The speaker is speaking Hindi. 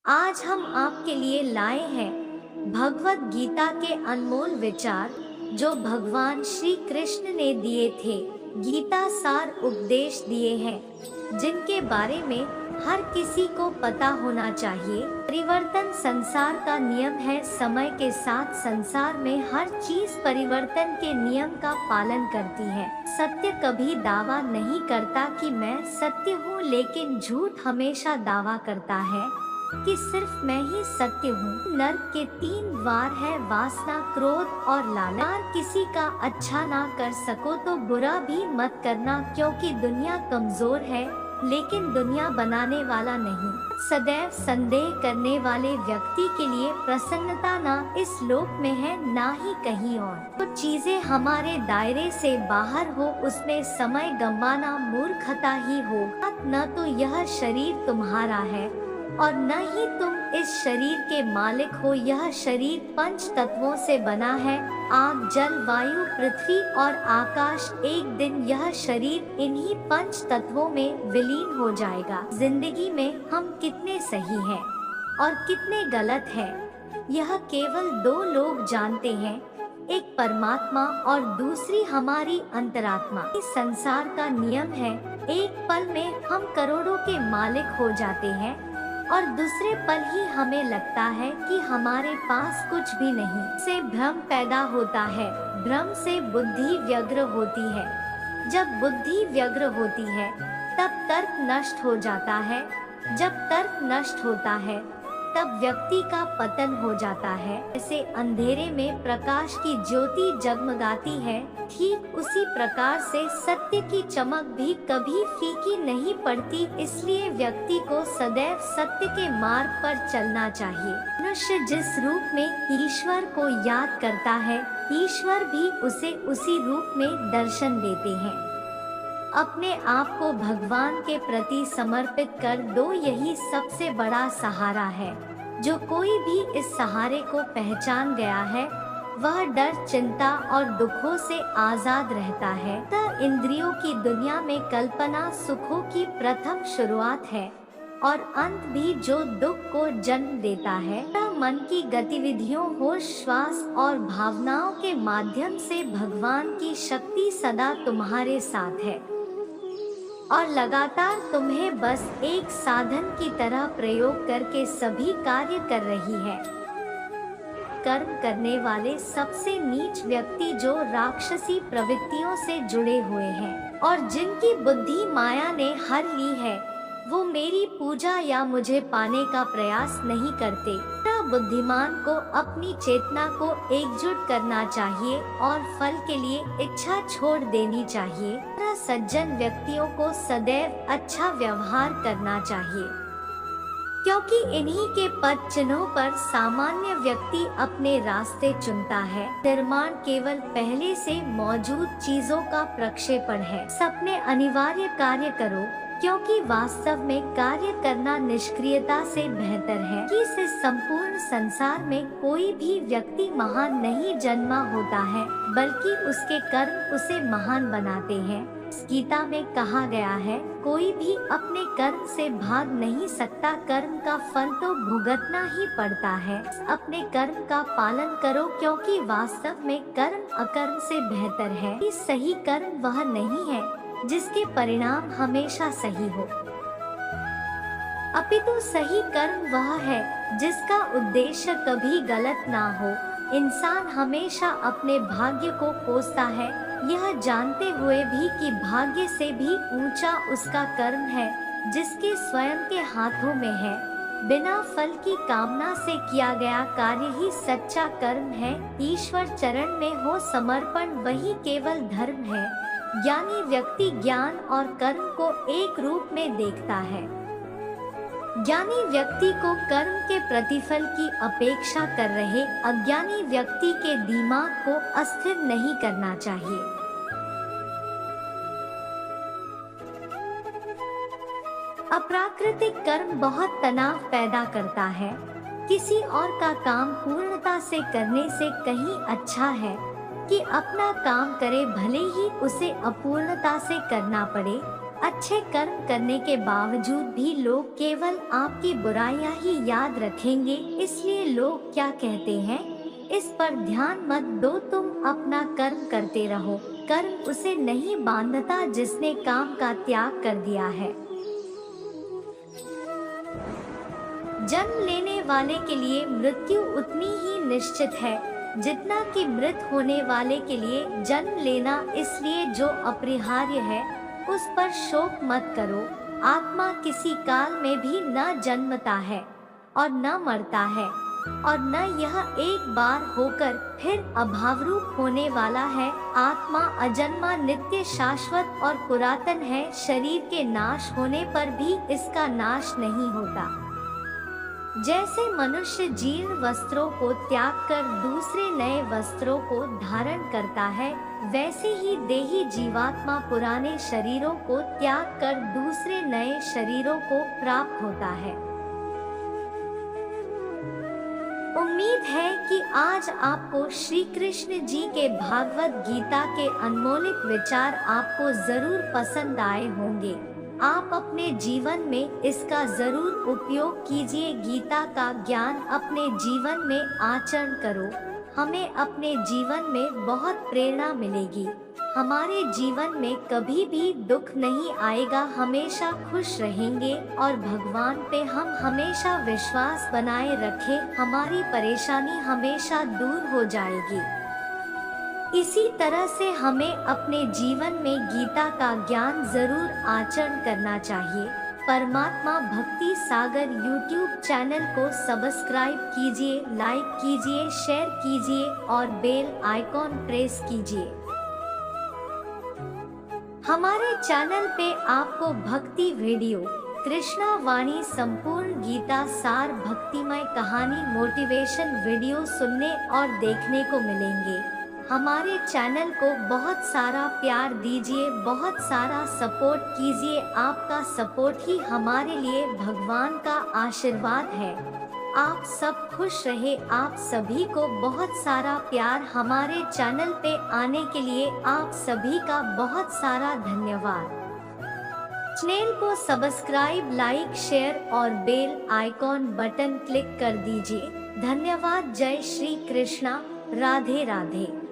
आज हम आपके लिए लाए हैं भगवत गीता के अनमोल विचार जो भगवान श्री कृष्ण ने दिए थे। गीता सार उपदेश दिए हैं जिनके बारे में हर किसी को पता होना चाहिए। परिवर्तन संसार का नियम है। समय के साथ संसार में हर चीज परिवर्तन के नियम का पालन करती है। सत्य कभी दावा नहीं करता कि मैं सत्य हूँ, लेकिन झूठ हमेशा दावा करता है कि सिर्फ मैं ही सत्य हूँ। नर्क के 3 द्वार है, वासना, क्रोध और लालच। किसी का अच्छा ना कर सको तो बुरा भी मत करना, क्योंकि दुनिया कमजोर है लेकिन दुनिया बनाने वाला नहीं। सदैव संदेह करने वाले व्यक्ति के लिए प्रसन्नता ना इस लोक में है ना ही कहीं और। कुछ चीजें हमारे दायरे से बाहर हो उसमें समय गंवाना मूर्खता ही होगा। न तो यह शरीर तुम्हारा है और न ही तुम इस शरीर के मालिक हो। यह शरीर 5 तत्वों से बना है, आग, जल, वायु, पृथ्वी और आकाश। एक दिन यह शरीर इन्हीं 5 तत्वों में विलीन हो जाएगा। जिंदगी में हम कितने सही हैं और कितने गलत हैं, यह केवल 2 लोग जानते हैं, एक परमात्मा और दूसरी हमारी अंतरात्मा। इस संसार का नियम है, एक पल में हम करोड़ों के मालिक हो जाते हैं और दूसरे पल ही हमें लगता है कि हमारे पास कुछ भी नहीं। से भ्रम पैदा होता है, भ्रम से बुद्धि व्यग्र होती है। जब बुद्धि व्यग्र होती है तब तर्क नष्ट हो जाता है। जब तर्क नष्ट होता है तब व्यक्ति का पतन हो जाता है। जैसे अंधेरे में प्रकाश की ज्योति जगमगाती है, ठीक उसी प्रकार से सत्य की चमक भी कभी फीकी नहीं पड़ती। इसलिए व्यक्ति को सदैव सत्य के मार्ग पर चलना चाहिए। मनुष्य जिस रूप में ईश्वर को याद करता है, ईश्वर भी उसे उसी रूप में दर्शन देते हैं। अपने आप को भगवान के प्रति समर्पित कर दो, यही सबसे बड़ा सहारा है। जो कोई भी इस सहारे को पहचान गया है वह डर, चिंता और दुखों से आजाद रहता है। तब इंद्रियों की दुनिया में कल्पना सुखों की प्रथम शुरुआत है और अंत भी जो दुख को जन्म देता है। तब मन की गतिविधियों, होश, श्वास और भावनाओं के माध्यम से भगवान की शक्ति सदा तुम्हारे साथ है और लगातार तुम्हें बस एक साधन की तरह प्रयोग करके सभी कार्य कर रही है। कर्म करने वाले सबसे नीच व्यक्ति जो राक्षसी प्रवृत्तियों से जुड़े हुए हैं और जिनकी बुद्धि माया ने हर ली है, वो मेरी पूजा या मुझे पाने का प्रयास नहीं करते। बुद्धिमान को अपनी चेतना को एकजुट करना चाहिए और फल के लिए इच्छा छोड़ देनी चाहिए। सज्जन व्यक्तियों को सदैव अच्छा व्यवहार करना चाहिए, क्योंकि इन्हीं के पद चिन्हों पर सामान्य व्यक्ति अपने रास्ते चुनता है। निर्माण केवल पहले से मौजूद चीजों का प्रक्षेपण है। सपने अनिवार्य कार्य करो, क्योंकि वास्तव में कार्य करना निष्क्रियता से बेहतर है। कि इस संपूर्ण संसार में कोई भी व्यक्ति महान नहीं जन्मा होता है, बल्कि उसके कर्म उसे महान बनाते हैं। गीता में कहा गया है, कोई भी अपने कर्म से भाग नहीं सकता, कर्म का फल तो भुगतना ही पड़ता है। अपने कर्म का पालन करो, क्योंकि वास्तव में कर्म अकर्म से बेहतर है। कि सही कर्म वह नहीं है जिसके परिणाम हमेशा सही हो, अपितु सही कर्म वह है जिसका उद्देश्य कभी गलत ना हो। इंसान हमेशा अपने भाग्य को कोसता है, यह जानते हुए भी कि भाग्य से भी ऊंचा उसका कर्म है जिसके स्वयं के हाथों में है। बिना फल की कामना से किया गया कार्य ही सच्चा कर्म है। ईश्वर चरण में हो समर्पण वही केवल धर्म है। ज्ञानी व्यक्ति ज्ञान और कर्म को एक रूप में देखता है। ज्ञानी व्यक्ति को कर्म के प्रतिफल की अपेक्षा कर रहे अज्ञानी व्यक्ति के दिमाग को अस्थिर नहीं करना चाहिए। अप्राकृतिक कर्म बहुत तनाव पैदा करता है। किसी और का काम पूर्णता से करने से कहीं अच्छा है कि अपना काम करे, भले ही उसे अपूर्णता से करना पड़े। अच्छे कर्म करने के बावजूद भी लोग केवल आपकी बुराइयां ही याद रखेंगे, इसलिए लोग क्या कहते हैं इस पर ध्यान मत दो, तुम अपना कर्म करते रहो। कर्म उसे नहीं बांधता जिसने काम का त्याग कर दिया है। जन्म लेने वाले के लिए मृत्यु उतनी ही निश्चित है जितना कि मृत होने वाले के लिए जन्म लेना, इसलिए जो अपरिहार्य है उस पर शोक मत करो। आत्मा किसी काल में भी न जन्मता है और न मरता है, और न यह एक बार होकर फिर अभावरूप होने वाला है। आत्मा अजन्मा, नित्य, शाश्वत और पुरातन है। शरीर के नाश होने पर भी इसका नाश नहीं होता। जैसे मनुष्य जीर्ण वस्त्रों को त्याग कर दूसरे नए वस्त्रों को धारण करता है, वैसे ही देही जीवात्मा पुराने शरीरों को त्याग कर दूसरे नए शरीरों को प्राप्त होता है। उम्मीद है कि आज आपको श्री कृष्ण जी के भागवत गीता के अनमोलिक विचार आपको जरूर पसंद आए होंगे। आप अपने जीवन में इसका जरूर उपयोग कीजिए। गीता का ज्ञान अपने जीवन में आचरण करो। हमें अपने जीवन में बहुत प्रेरणा मिलेगी। हमारे जीवन में कभी भी दुख नहीं आएगा, हमेशा खुश रहेंगे और भगवान पे हम हमेशा विश्वास बनाए रखें, हमारी परेशानी हमेशा दूर हो जाएगी। इसी तरह से हमें अपने जीवन में गीता का ज्ञान जरूर आचरण करना चाहिए। परमात्मा भक्ति सागर YouTube चैनल को सब्सक्राइब कीजिए, लाइक कीजिए, शेयर कीजिए और बेल आइकॉन प्रेस कीजिए। हमारे चैनल पे आपको भक्ति वीडियो, कृष्णा वाणी, संपूर्ण गीता सार, भक्तिमय कहानी, मोटिवेशन वीडियो सुनने और देखने को मिलेंगे। हमारे चैनल को बहुत सारा प्यार दीजिए, बहुत सारा सपोर्ट कीजिए। आपका सपोर्ट ही हमारे लिए भगवान का आशीर्वाद है। आप सब खुश रहे। आप सभी को बहुत सारा प्यार। हमारे चैनल पे आने के लिए आप सभी का बहुत सारा धन्यवाद। चैनल को सब्सक्राइब, लाइक, शेयर और बेल आइकॉन बटन क्लिक कर दीजिए। धन्यवाद। जय श्री कृष्णा। राधे राधे।